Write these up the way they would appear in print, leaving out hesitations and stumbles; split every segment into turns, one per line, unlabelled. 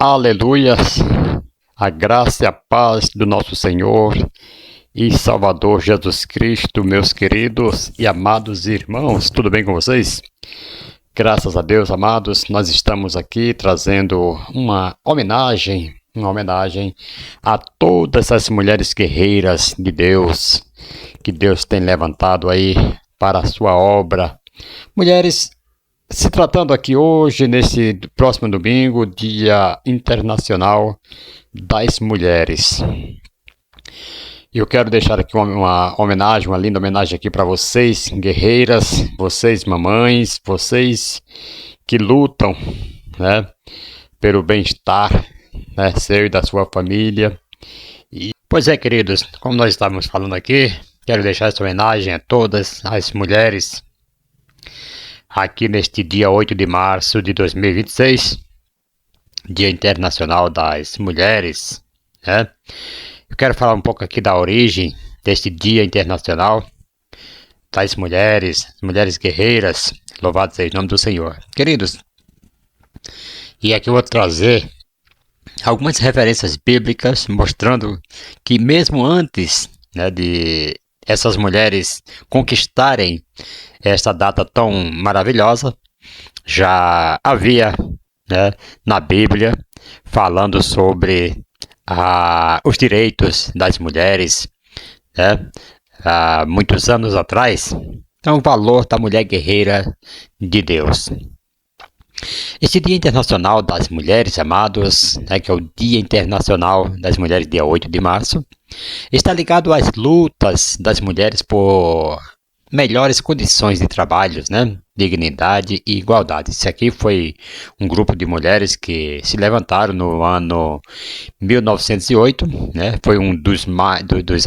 Aleluias! A graça e a paz do nosso Senhor e Salvador Jesus Cristo, meus queridos e amados irmãos, tudo bem com vocês? Graças a Deus, amados, nós estamos aqui trazendo uma homenagem a todas as mulheres guerreiras de Deus, que Deus tem levantado aí para a sua obra. Mulheres, se tratando aqui hoje, nesse próximo domingo, Dia Internacional das Mulheres. Eu quero deixar aqui uma homenagem, uma linda homenagem aqui para vocês, guerreiras, vocês mamães, vocês que lutam, né, pelo bem-estar, né, seu e da sua família. Pois é, queridos, como nós estávamos falando aqui, quero deixar essa homenagem a todas as mulheres aqui neste dia 8 de março de 2026, Dia Internacional das Mulheres, né? Eu quero falar um pouco aqui da origem deste Dia Internacional das Mulheres, mulheres guerreiras, louvado seja o nome do Senhor. Queridos, e aqui eu vou trazer algumas referências bíblicas mostrando que mesmo antes, né, de essas mulheres conquistarem esta data tão maravilhosa, já havia, né, na Bíblia falando sobre os direitos das mulheres, né, há muitos anos atrás. Então, o valor da mulher guerreira de Deus. Este Dia Internacional das Mulheres, amados, né, que é o Dia Internacional das Mulheres, dia 8 de março, está ligado às lutas das mulheres por melhores condições de trabalho, né, dignidade e igualdade. Isso aqui foi um grupo de mulheres que se levantaram no ano 1908, né, foi um dos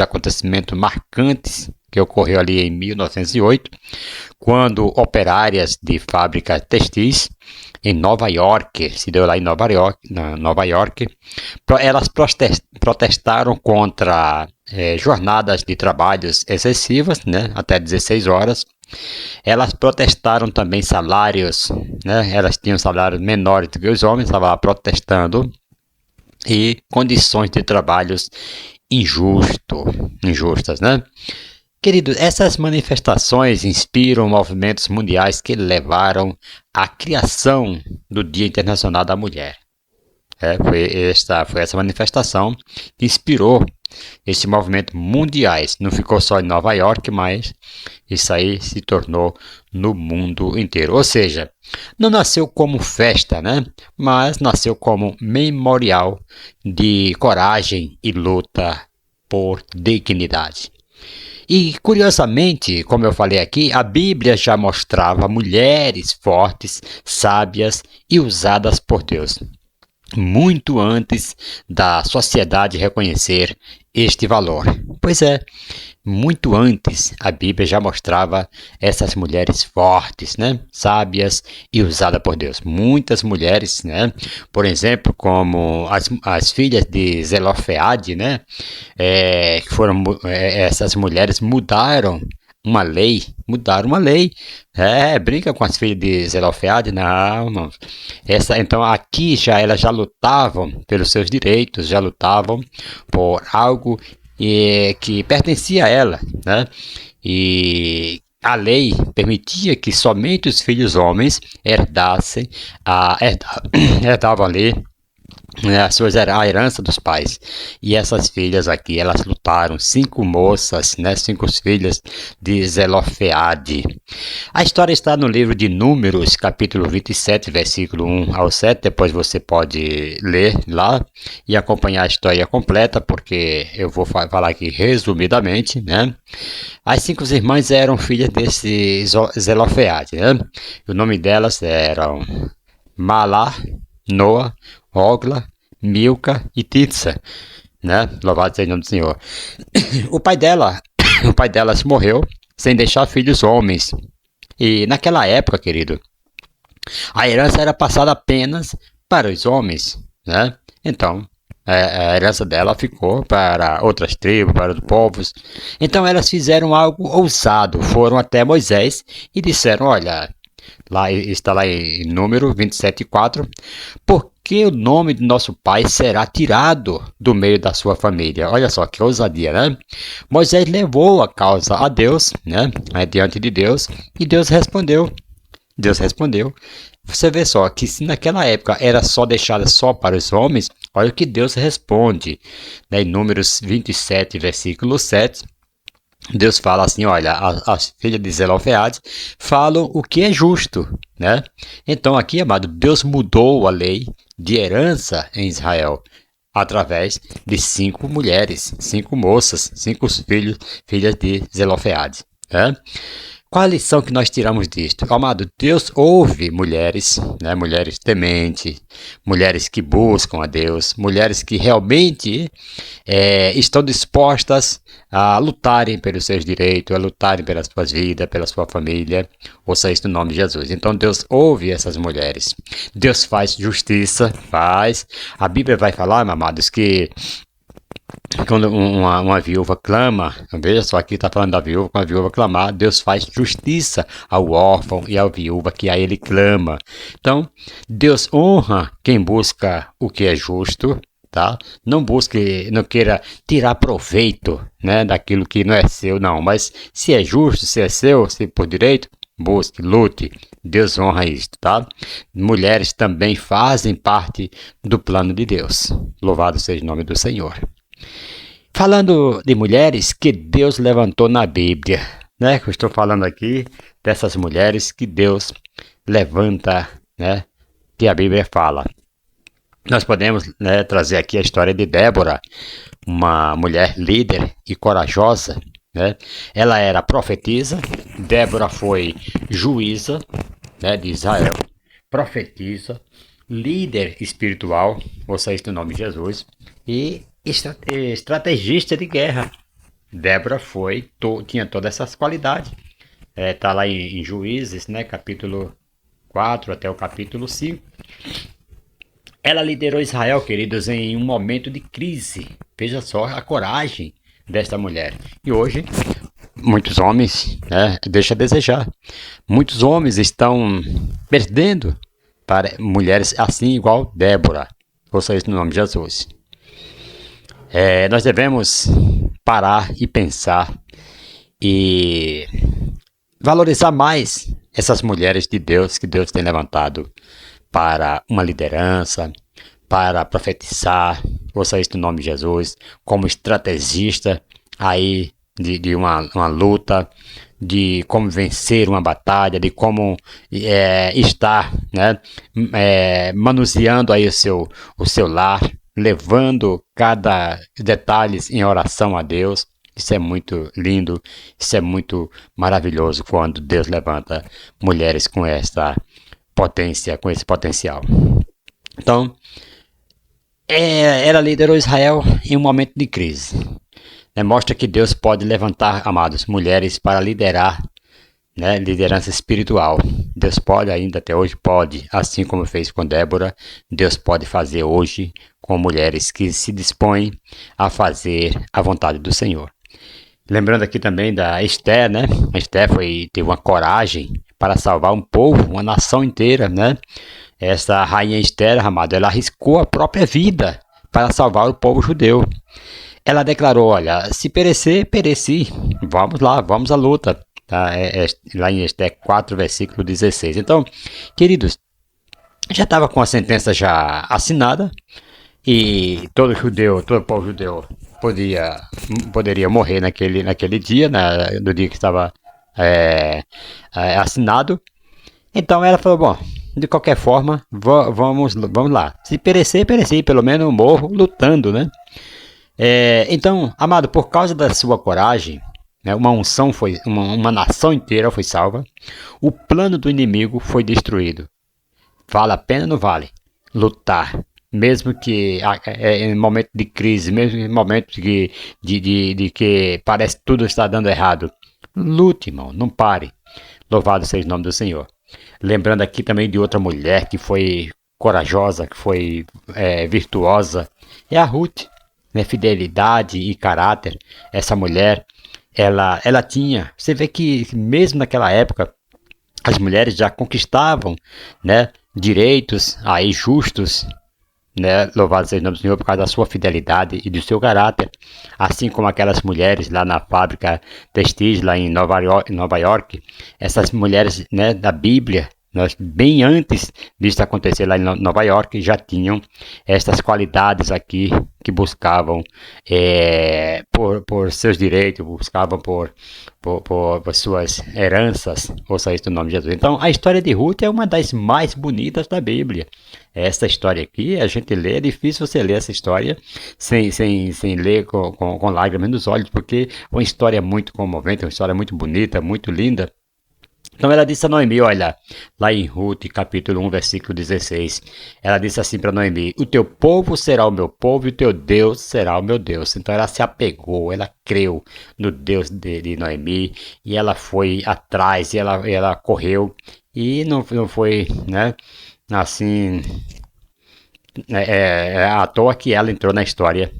acontecimentos marcantes que ocorreu ali em 1908, quando operárias de fábricas textis em Nova York, se deu lá em Nova York, elas protestaram contra jornadas de trabalhos excessivas, né, até 16 horas. Elas protestaram também salários, né, elas tinham salários menores do que os homens, estavam lá protestando, e condições de trabalhos injustas, né? Queridos, essas manifestações inspiram movimentos mundiais que levaram à criação do Dia Internacional da Mulher. Foi essa manifestação que inspirou esse movimento mundiais. Não ficou só em Nova York, mas isso aí se tornou no mundo inteiro. Ou seja, não nasceu como festa, né? Mas nasceu como memorial de coragem e luta por dignidade. E, curiosamente, como eu falei aqui, a Bíblia já mostrava mulheres fortes, sábias e usadas por Deus, muito antes da sociedade reconhecer este valor. Pois é, muito antes a Bíblia já mostrava essas mulheres fortes, né, sábias e usadas por Deus. Muitas mulheres, né, por exemplo, como as filhas de Zelofeade, né, essas mulheres mudaram uma lei. Brinca com as filhas de Zelofeade? Não. Então aqui elas já lutavam pelos seus direitos, já lutavam por algo que pertencia a ela, né? E a lei permitia que somente os filhos homens herdavam ali, né, a herança dos pais. E essas filhas aqui, elas lutaram, 5 moças, né, 5 filhas de Zelofeade. A história está no livro de Números, capítulo 27, versículo 1 ao 7. Depois você pode ler lá e acompanhar a história completa, porque eu vou falar aqui resumidamente, né? As 5 irmãs eram filhas desse Zelofeade, né? O nome delas eram Malá, Noa, Ogla, Milca e Titsa, né? Louvado seja o nome do Senhor. O pai delas morreu sem deixar filhos homens. E naquela época, querido, a herança era passada apenas para os homens, né? Então, a herança dela ficou para outras tribos, para os povos. Então elas fizeram algo ousado, foram até Moisés e disseram: olha, está lá em Número 27:4, por porque o nome de nosso pai será tirado do meio da sua família. Olha só que ousadia, né? Moisés levou a causa a Deus, né? Diante de Deus, e Deus respondeu. Deus respondeu. Você vê só que se naquela época era só deixada só para os homens, olha o que Deus responde, né? Em Números 27, versículo 7. Deus fala assim, olha, as filhas de Zelofeade falam o que é justo, né? Então aqui, amado, Deus mudou a lei de herança em Israel através de 5 mulheres, 5 moças, 5 filhas de Zelofeade, né? Qual a lição que nós tiramos disto? Amado, Deus ouve mulheres, né? Mulheres tementes, mulheres que buscam a Deus, mulheres que realmente estão dispostas a lutarem pelos seus direitos, a lutarem pelas suas vidas, pela sua família, ouça isso no nome de Jesus. Então Deus ouve essas mulheres, Deus faz justiça, faz. A Bíblia vai falar, amados, que quando uma viúva clama, veja só, aqui está falando da viúva, quando a viúva clamar, Deus faz justiça ao órfão e à viúva que a ele clama. Então, Deus honra quem busca o que é justo, tá? Não busque, não queira tirar proveito, né, daquilo que não é seu, não. Mas se é justo, se é seu, se por direito, busque, lute. Deus honra isso, tá? Mulheres também fazem parte do plano de Deus. Louvado seja o nome do Senhor. Falando de mulheres que Deus levantou na Bíblia, né? Eu estou falando aqui dessas mulheres que Deus levanta, né? Que a Bíblia fala. Nós podemos, né, trazer aqui a história de Débora, uma mulher líder e corajosa, né? Ela era profetisa, Débora foi juíza, né, de Israel, profetisa, líder espiritual, ouça isso no nome de Jesus, e estrategista de guerra. Débora tinha todas essas qualidades. Está lá em Juízes, né, capítulo 4 até o capítulo 5. Ela liderou Israel, queridos, em um momento de crise. Veja só a coragem desta mulher. E hoje, muitos homens, né, deixa a desejar. Muitos homens estão perdendo para mulheres assim igual Débora. Ouça isso no nome de Jesus. Nós devemos parar e pensar e valorizar mais essas mulheres de Deus que Deus tem levantado para uma liderança, para profetizar, ouça isso no nome de Jesus, como estrategista aí de uma luta, de como vencer uma batalha, de como estar, né, manuseando aí o seu lar, levando cada detalhe em oração a Deus. Isso é muito lindo, isso é muito maravilhoso quando Deus levanta mulheres com essa potência, com esse potencial. Então, ela liderou Israel em um momento de crise. Mostra que Deus pode levantar, amados, mulheres para liderar, né, liderança espiritual. Deus pode ainda, até hoje pode, assim como fez com Débora, Deus pode fazer hoje com mulheres que se dispõem a fazer a vontade do Senhor. Lembrando aqui também da Esther, né? A Esther teve uma coragem para salvar um povo, uma nação inteira, né? Essa rainha Esther, amado, ela arriscou a própria vida para salvar o povo judeu. Ela declarou, olha, se perecer, pereci. Vamos lá, vamos à luta. Tá? Lá em Esther 4, versículo 16. Então, queridos, já estava com a sentença já assinada e todo povo judeu poderia morrer naquele dia, né, do dia que estava assinado. Então ela falou, bom, de qualquer forma, vamos lá. Se perecer, pereci, pelo menos eu morro lutando, né? Então, amado, por causa da sua coragem, né, uma nação inteira foi salva, o plano do inimigo foi destruído. Vale a pena ou não vale? Lutar. Mesmo que em momento de crise, mesmo em momento de que parece que tudo está dando errado. Lute, irmão, não pare. Louvado seja o nome do Senhor. Lembrando aqui também de outra mulher que foi corajosa, que foi virtuosa, é a Ruth. Né, fidelidade e caráter. Essa mulher, ela tinha, você vê que mesmo naquela época, as mulheres já conquistavam, né, direitos aí justos, né? Louvado seja o nome do Senhor por causa da sua fidelidade e do seu caráter. Assim como aquelas mulheres lá na fábrica textil, lá em Nova York, essas mulheres, né, da Bíblia, nós, bem antes disso acontecer lá em Nova York, já tinham estas qualidades aqui que buscavam por seus direitos, buscavam por suas heranças, ouça isso no nome de Jesus. Então, a história de Ruth é uma das mais bonitas da Bíblia. Essa história aqui, a gente lê, é difícil você ler essa história sem ler com lágrimas nos olhos, porque é uma história muito comovente, uma história muito bonita, muito linda. Então ela disse a Noemi, olha, lá em Ruth, capítulo 1, versículo 16, ela disse assim para Noemi, o teu povo será o meu povo e o teu Deus será o meu Deus. Então ela se apegou, ela creu no Deus de Noemi e ela foi atrás, e ela correu e não foi, né, assim, à toa que ela entrou na história.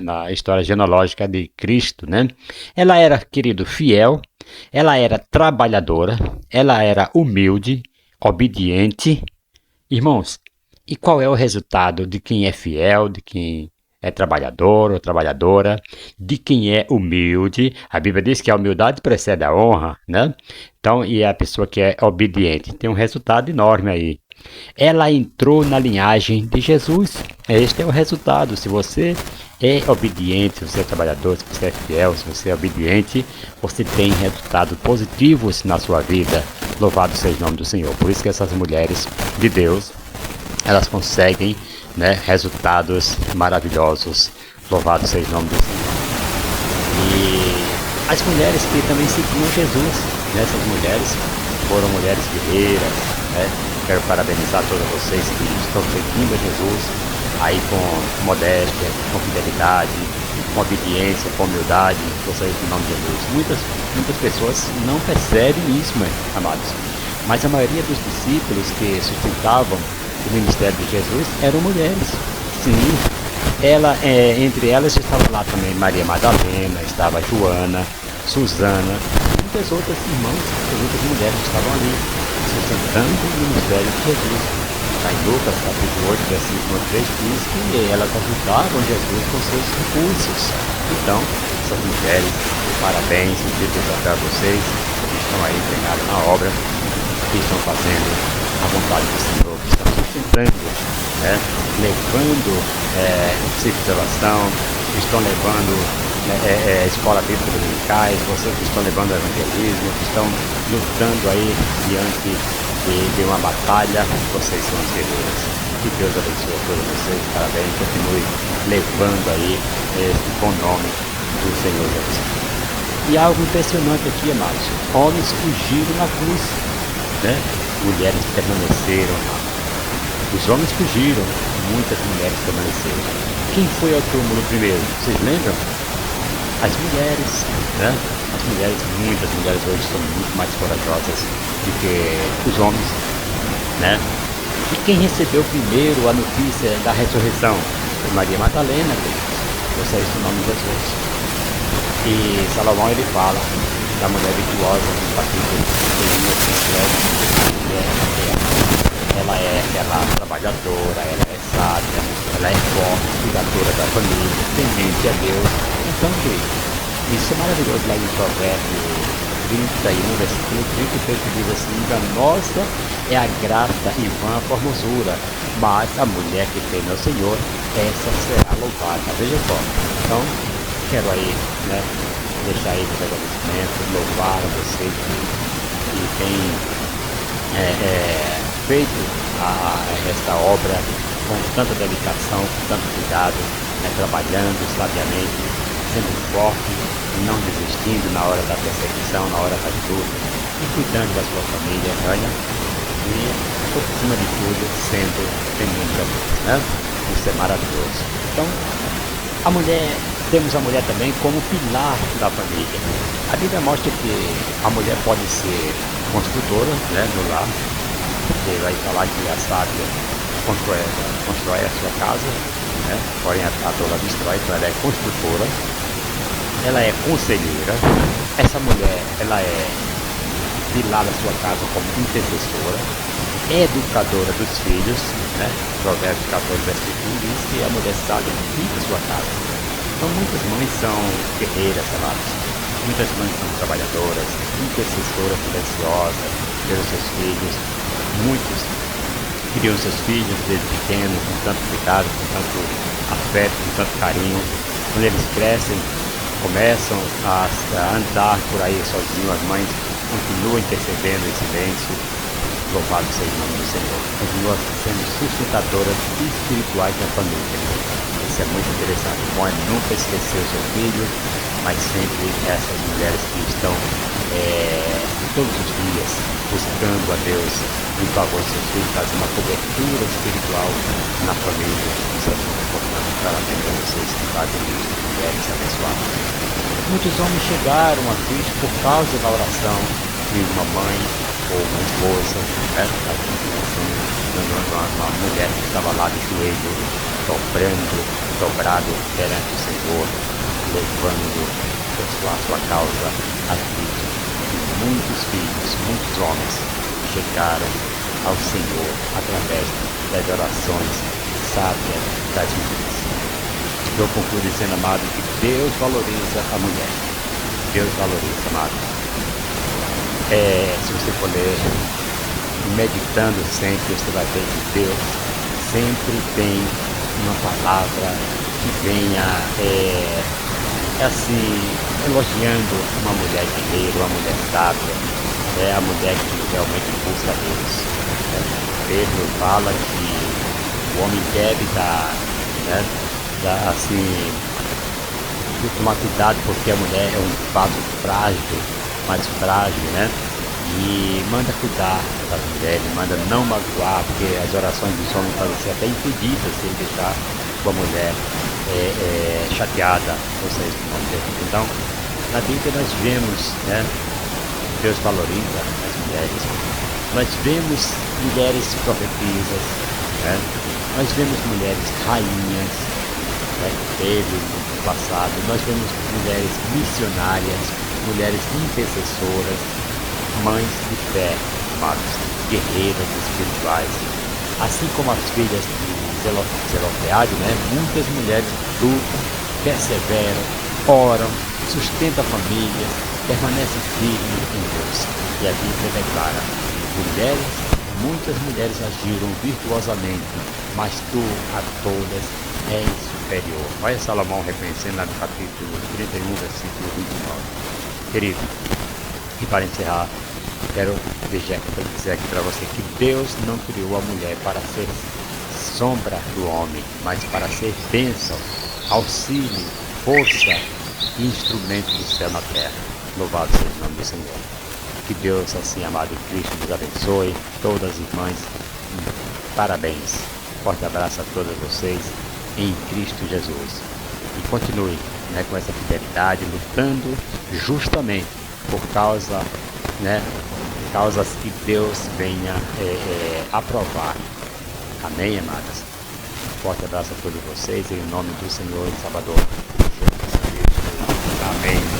Na história genealógica de Cristo, né? Ela era, querido, fiel, ela era trabalhadora, ela era humilde, obediente. Irmãos, e qual é o resultado de quem é fiel, de quem é trabalhador ou trabalhadora, de quem é humilde? A Bíblia diz que a humildade precede a honra, né? Então, e a pessoa que é obediente tem um resultado enorme aí. Ela entrou na linhagem de Jesus. Este é o resultado. Se você é obediente, se você é trabalhador, se você é fiel, se você é obediente, você tem resultados positivos na sua vida. Louvado seja o nome do Senhor. Por isso que essas mulheres de Deus, elas conseguem, né, resultados maravilhosos. Louvado seja o nome do Senhor. E as mulheres que também seguiam Jesus, né, essas mulheres foram mulheres guerreiras, né? Quero parabenizar todos vocês que estão seguindo a Jesus aí com modéstia, com fidelidade, com obediência, com humildade, vocês em nome de Jesus. Muitas pessoas não percebem isso, amados, mas a maioria dos discípulos que sustentavam o ministério de Jesus eram mulheres. Sim, entre elas estava lá também Maria Madalena, estava Joana, Susana, muitas outras irmãs, muitas outras mulheres estavam ali sustentando o ministério de Jesus. Lá em Lucas, capítulo 8, versículo 3, diz que elas ajudavam Jesus com seus recursos. Então, essas mulheres, parabéns, eu desafiar vocês que estão aí empenhados na obra, que estão fazendo a vontade do Senhor, que estão sustentando, né, levando civilização, que estão levando escola bíblica dominicais, vocês que estão levando evangelismo, que estão lutando aí diante de uma batalha, vocês são os guerreiros. Que Deus abençoe a todos vocês, parabéns, continue levando aí esse bom nome do Senhor Jesus. E algo impressionante aqui, amados, homens fugiram na cruz, né? Mulheres permaneceram lá. Os homens fugiram, muitas mulheres permaneceram. Quem foi ao túmulo primeiro? Vocês lembram? As mulheres, né? As mulheres, muitas mulheres hoje são muito mais corajosas do que os homens, né? E quem recebeu primeiro a notícia da ressurreição? Foi Maria Madalena, você é o nome de Jesus. E Salomão, ele fala da mulher virtuosa no capítulo 1, ela é trabalhadora, ela é sábia, ela é forte, cuidadora da família, temente a Deus. Então, querido, isso é maravilhoso lá em Provérbios 31, versículo 33, que diz assim: enganosa é a graça e vã a formosura, mas a mulher que teme ao Senhor, essa será louvada. Veja só, então, quero aí, né, deixar aí os agradecimentos, louvar a vocês que tem feito essa obra com tanta dedicação, com tanto cuidado, trabalhando sabiamente, sendo forte, não desistindo na hora da perseguição, na hora das lutas, e cuidando da sua família, olha, e por cima de tudo, sendo temente a Deus, né? Isso é maravilhoso. Então, temos a mulher também como pilar da família. A Bíblia mostra que a mulher pode ser construtora, né, do lar, porque vai falar que a sábia constrói a sua casa, né? Porém a tola destrói, então ela é construtora, ela é conselheira. Essa mulher, ela é pilar da sua casa como intercessora, educadora dos filhos, né? Provérbios 14, versículo 1 diz que a mulher sábia edifica sua casa. Então muitas mães são guerreiras, amados. Muitas mães são trabalhadoras, intercessoras silenciosas pelos seus filhos. Muitos criam seus filhos desde pequenos, com tanto cuidado, com tanto afeto, com tanto carinho. Quando eles crescem, começam a andar por aí sozinhos, as mães continuam intercedendo em silêncio. Louvado seja o nome do Senhor. Continuam sendo sustentadoras espirituais da família. Isso é muito interessante. Bom é nunca esquecer o seu filho, mas sempre essas mulheres que estão todos os dias buscando a Deus em favor dos seus filhos, fazendo uma cobertura espiritual na família. Isso é muito importante. Parabéns a vocês que fazem isso, mulheres abençoadas. Muitos homens chegaram a Cristo por causa da oração de uma mãe ou uma esposa, né? Uma mulher que estava lá de joelho, dobrado perante o Senhor, louvando a sua causa a Cristo. E muitos filhos, muitos homens chegaram ao Senhor através das orações sábias das mulheres. Eu concluo dizendo, amado, que Deus valoriza a mulher. Deus valoriza, amado. Se você for ler, meditando sempre, você vai ver que Deus sempre tem uma palavra que venha, elogiando uma mulher guerreira, uma mulher sábia, a mulher que realmente busca a Deus. Pedro fala que o homem deve tomar cuidado, porque a mulher é um vaso frágil, mais frágil, né? E manda cuidar das mulheres, manda não magoar, porque as orações dos homens podem ser até impedidas se ele deixar a mulher chateada, ou seja, não ter. Então, na Bíblia nós vemos, né? Deus valoriza as mulheres. Nós vemos mulheres profetisas, né? Nós vemos mulheres rainhas, né? Teve no passado. Nós vemos mulheres missionárias, mulheres intercessoras, mães de fé, amados, guerreiras espirituais. Assim como as filhas de Zelofeade, né? Muitas mulheres lutam, perseveram, oram, sustentam a família, permanecem firmes em Deus. E a Bíblia declara: muitas mulheres agiram virtuosamente, mas tu a todas és superior. Olha Salomão reconhecendo lá no capítulo 31, versículo 29. Querido, e para encerrar, quero dizer aqui para você que Deus não criou a mulher para ser sombra do homem, mas para ser bênção, auxílio, força e instrumento do céu na terra. Louvado seja o nome do Senhor. Que Deus, assim amado em Cristo, nos abençoe, todas as irmãs. Parabéns. Forte abraço a todas vocês em Cristo Jesus. E continue, né, com essa fidelidade, lutando justamente por causas que Deus venha aprovar. Amém, amadas? Forte abraço a todos vocês, em nome do Senhor e Salvador Jesus Cristo. Amém.